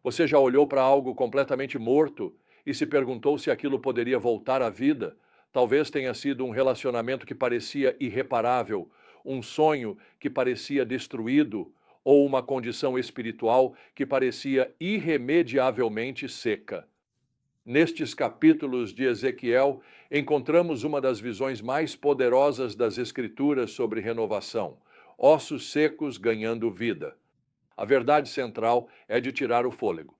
Você já olhou para algo completamente morto e se perguntou se aquilo poderia voltar à vida? Talvez tenha sido um relacionamento que parecia irreparável, um sonho que parecia destruído, ou uma condição espiritual que parecia irremediavelmente seca. Nestes capítulos de Ezequiel, encontramos uma das visões mais poderosas das Escrituras sobre renovação: ossos secos ganhando vida. A verdade central é de tirar o fôlego.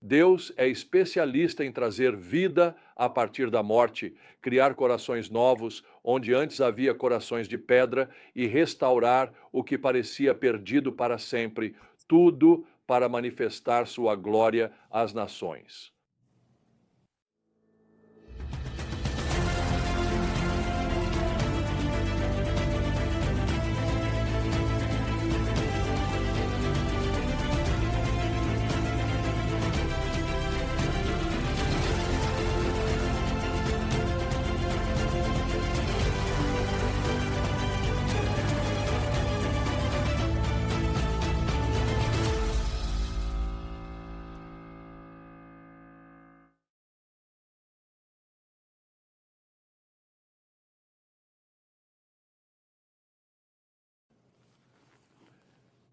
Deus é especialista em trazer vida a partir da morte, criar corações novos onde antes havia corações de pedra e restaurar o que parecia perdido para sempre, tudo para manifestar sua glória às nações.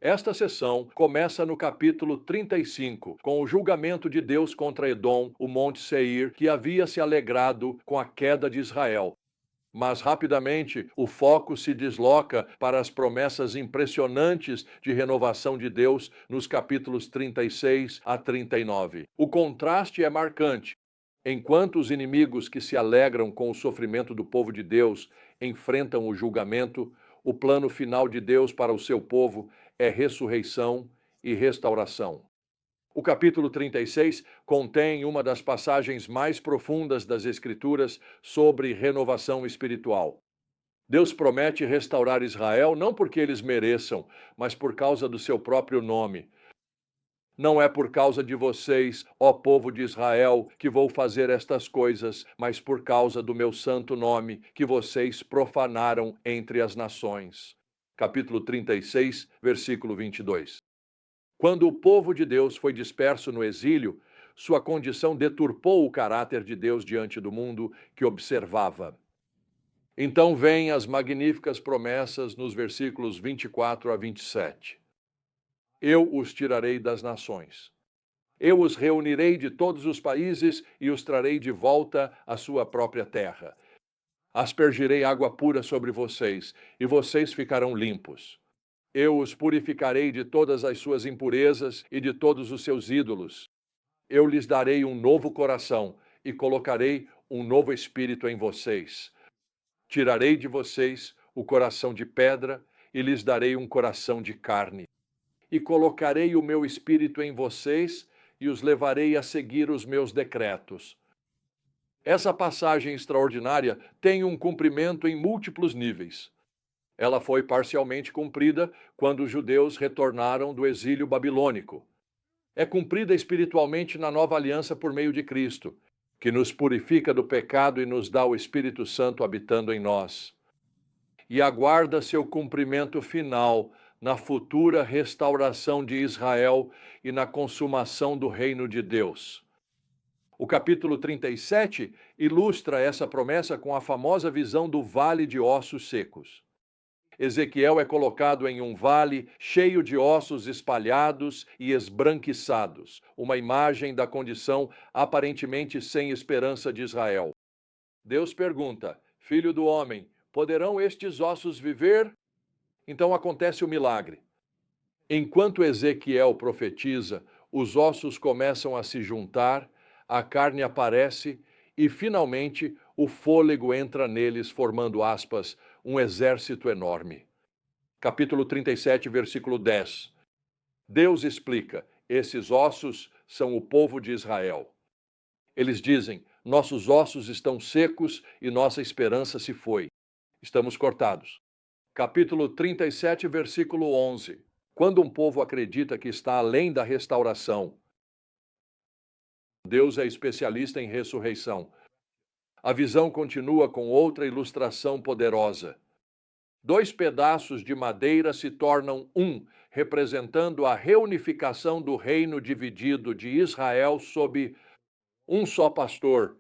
Esta sessão começa no capítulo 35, com o julgamento de Deus contra Edom, o Monte Seir, que havia se alegrado com a queda de Israel. Mas rapidamente o foco se desloca para as promessas impressionantes de renovação de Deus nos capítulos 36 a 39. O contraste é marcante. Enquanto os inimigos que se alegram com o sofrimento do povo de Deus enfrentam o julgamento, o plano final de Deus para o seu povo é ressurreição e restauração. O capítulo 36 contém uma das passagens mais profundas das Escrituras sobre renovação espiritual. Deus promete restaurar Israel não porque eles mereçam, mas por causa do seu próprio nome. Não é por causa de vocês, ó povo de Israel, que vou fazer estas coisas, mas por causa do meu santo nome, que vocês profanaram entre as nações. Capítulo 36, versículo 22. Quando o povo de Deus foi disperso no exílio, sua condição deturpou o caráter de Deus diante do mundo que observava. Então vêm as magníficas promessas nos versículos 24 a 27. Eu os tirarei das nações. Eu os reunirei de todos os países e os trarei de volta à sua própria terra. Aspergirei água pura sobre vocês, e vocês ficarão limpos. Eu os purificarei de todas as suas impurezas e de todos os seus ídolos. Eu lhes darei um novo coração e colocarei um novo espírito em vocês. Tirarei de vocês o coração de pedra e lhes darei um coração de carne. E colocarei o meu espírito em vocês e os levarei a seguir os meus decretos. Essa passagem extraordinária tem um cumprimento em múltiplos níveis. Ela foi parcialmente cumprida quando os judeus retornaram do exílio babilônico. É cumprida espiritualmente na nova aliança por meio de Cristo, que nos purifica do pecado e nos dá o Espírito Santo habitando em nós. E aguarda seu cumprimento final na futura restauração de Israel e na consumação do reino de Deus. O capítulo 37 ilustra essa promessa com a famosa visão do vale de ossos secos. Ezequiel é colocado em um vale cheio de ossos espalhados e esbranquiçados, uma imagem da condição aparentemente sem esperança de Israel. Deus pergunta: Filho do homem, poderão estes ossos viver? Então acontece o milagre. Enquanto Ezequiel profetiza, os ossos começam a se juntar, a carne aparece e, finalmente, o fôlego entra neles, formando aspas, um exército enorme. Capítulo 37, versículo 10. Deus explica: esses ossos são o povo de Israel. Eles dizem: nossos ossos estão secos e nossa esperança se foi. Estamos cortados. Capítulo 37, versículo 11. Quando um povo acredita que está além da restauração, Deus é especialista em ressurreição. A visão continua com outra ilustração poderosa. Dois pedaços de madeira se tornam um, representando a reunificação do reino dividido de Israel sob um só pastor.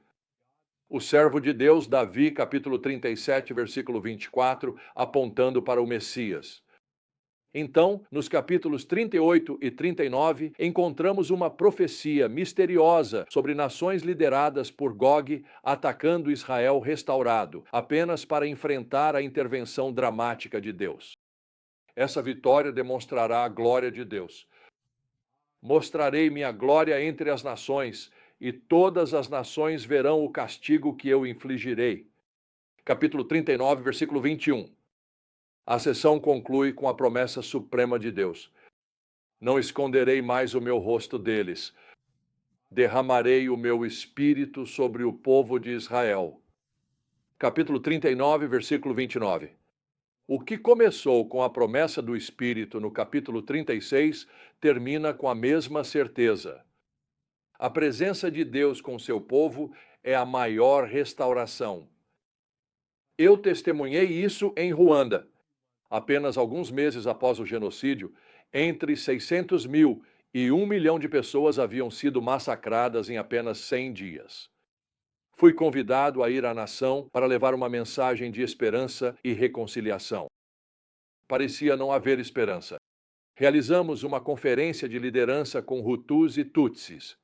O servo de Deus, Davi, capítulo 37, versículo 24, apontando para o Messias. Então, nos capítulos 38 e 39, encontramos uma profecia misteriosa sobre nações lideradas por Gog atacando Israel restaurado, apenas para enfrentar a intervenção dramática de Deus. Essa vitória demonstrará a glória de Deus. Mostrarei minha glória entre as nações, e todas as nações verão o castigo que eu infligirei. Capítulo 39, versículo 21. A sessão conclui com a promessa suprema de Deus: não esconderei mais o meu rosto deles. Derramarei o meu espírito sobre o povo de Israel. Capítulo 39, versículo 29. O que começou com a promessa do Espírito no capítulo 36 termina com a mesma certeza. A presença de Deus com seu povo é a maior restauração. Eu testemunhei isso em Ruanda. Apenas alguns meses após o genocídio, entre 600 mil e 1 milhão de pessoas haviam sido massacradas em apenas 100 dias. Fui convidado a ir à nação para levar uma mensagem de esperança e reconciliação. Parecia não haver esperança. Realizamos uma conferência de liderança com Hutus e Tutsis.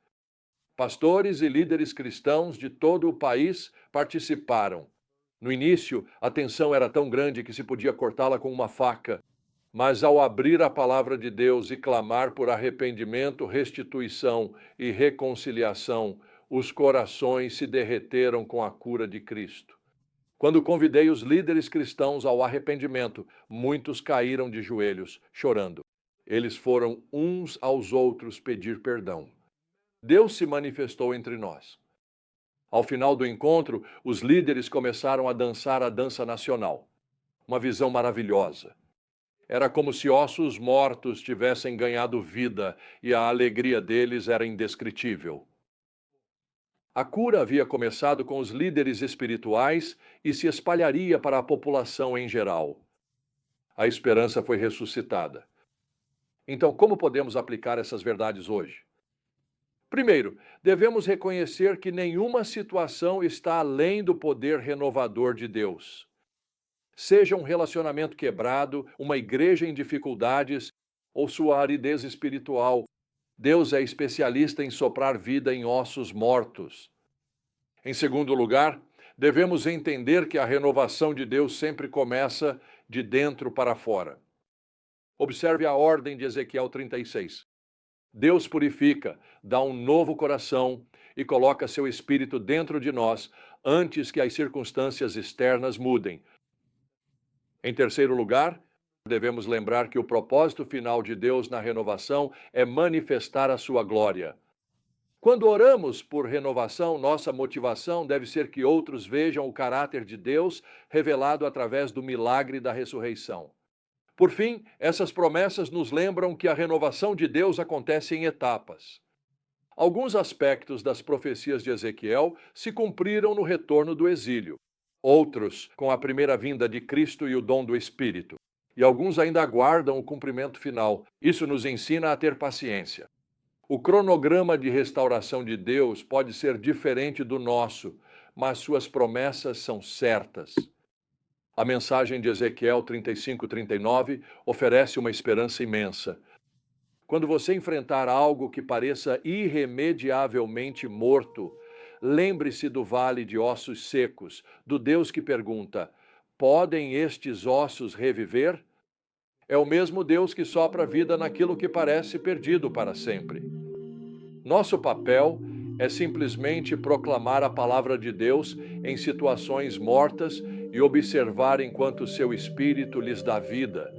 Pastores e líderes cristãos de todo o país participaram. No início, a tensão era tão grande que se podia cortá-la com uma faca. Mas ao abrir a palavra de Deus e clamar por arrependimento, restituição e reconciliação, os corações se derreteram com a cura de Cristo. Quando convidei os líderes cristãos ao arrependimento, muitos caíram de joelhos, chorando. Eles foram uns aos outros pedir perdão. Deus se manifestou entre nós. Ao final do encontro, os líderes começaram a dançar a dança nacional. Uma visão maravilhosa. Era como se ossos mortos tivessem ganhado vida e a alegria deles era indescritível. A cura havia começado com os líderes espirituais e se espalharia para a população em geral. A esperança foi ressuscitada. Então, como podemos aplicar essas verdades hoje? Primeiro, devemos reconhecer que nenhuma situação está além do poder renovador de Deus. Seja um relacionamento quebrado, uma igreja em dificuldades ou sua aridez espiritual, Deus é especialista em soprar vida em ossos mortos. Em segundo lugar, devemos entender que a renovação de Deus sempre começa de dentro para fora. Observe a ordem de Ezequiel 36. Deus purifica, dá um novo coração e coloca seu espírito dentro de nós antes que as circunstâncias externas mudem. Em terceiro lugar, devemos lembrar que o propósito final de Deus na renovação é manifestar a sua glória. Quando oramos por renovação, nossa motivação deve ser que outros vejam o caráter de Deus revelado através do milagre da ressurreição. Por fim, essas promessas nos lembram que a renovação de Deus acontece em etapas. Alguns aspectos das profecias de Ezequiel se cumpriram no retorno do exílio. Outros, com a primeira vinda de Cristo e o dom do Espírito. E alguns ainda aguardam o cumprimento final. Isso nos ensina a ter paciência. O cronograma de restauração de Deus pode ser diferente do nosso, mas suas promessas são certas. A mensagem de Ezequiel 35:39 oferece uma esperança imensa. Quando você enfrentar algo que pareça irremediavelmente morto, lembre-se do vale de ossos secos, do Deus que pergunta: podem estes ossos reviver? É o mesmo Deus que sopra vida naquilo que parece perdido para sempre. Nosso papel é simplesmente proclamar a palavra de Deus em situações mortas e observar enquanto seu Espírito lhes dá vida,